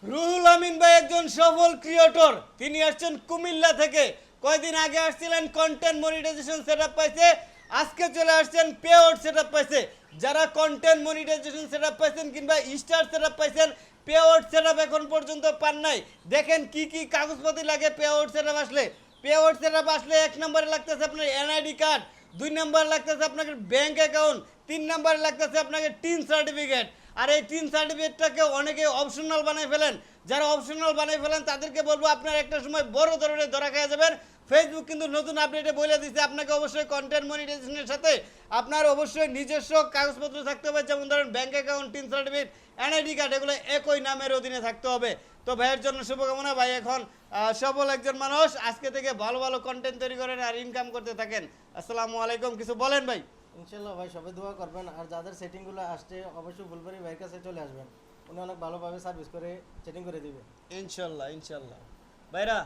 রুহুল আমিন ভাই একজন সফল ক্রিয়েটর। তিনি আসছেন কুমিল্লা থেকে। কয়দিন আগে আসছিলেন, কন্টেন্ট মনিটাইজেশন সেটআপ পাইছে। আজকে চলে আসছেন পে আউট সেটআপ পাইছে। যারা কন্টেন্ট মনিটাইজেশন সেটআপ পাইছেন কিংবা স্টার সেটআপ পাইছেন, পে আউট সেটআপ এখন পর্যন্ত পান নাই। দেখেন কি কি কাগজপত্র লাগে পে আউট সেটআপ আসলে। পে আউট সেটআপ আসলে 1 নম্বরে লাগতেছে আপনার এনআইডি কার্ড, 2 নম্বরে লাগতেছে আপনাকে ব্যাংক অ্যাকাউন্ট, 3 নম্বরে লাগতেছে আপনাকে টিন সার্টিফিকেট। আর এই টিন সার্টিফিকেটটাকে অনেকে অপশনাল বানাই ফেলেন। যারা অপশনাল বানাই ফেলেন তাদেরকে বলবো আপনার একটা সময় বড় ধরনের ধরা খেয়ে যাবেন। ফেসবুক কিন্তু নতুন আপডেটে বলে দিচ্ছে আপনাকে অবশ্যই কন্টেন্ট মনিটাইজেশনের সাথে আপনার অবশ্যই নিজস্ব কাগজপত্র থাকতে হবে, যেমন ধরেন bank account, tin certificate, NID card, এগুলো একই নামের অধীনে থাকতে হবে। তো ভাইয়ের জন্য শুভকামনা। ভাই এখন সফল একজন মানুষ, আজকে থেকে ভালো ভালো কন্টেন্ট তৈরি করেন আর ইনকাম করতে থাকেন। আসসালামু আলাইকুম, কিছু বলেন ভাই। ইনশাল্লাহ ভাই, সবাই দোয়া করবেন। আর যাদের সেটিংগুলো আসছে অবশ্যই ফুলবাড়ি ভাইয়ের কাছে চলে আসবেন। উনি অনেক ভালোভাবে সার্ভিস করে সেটিং করে দিবে। ইনশাল্লাহ ইনশাল্লাহ। ভাইরা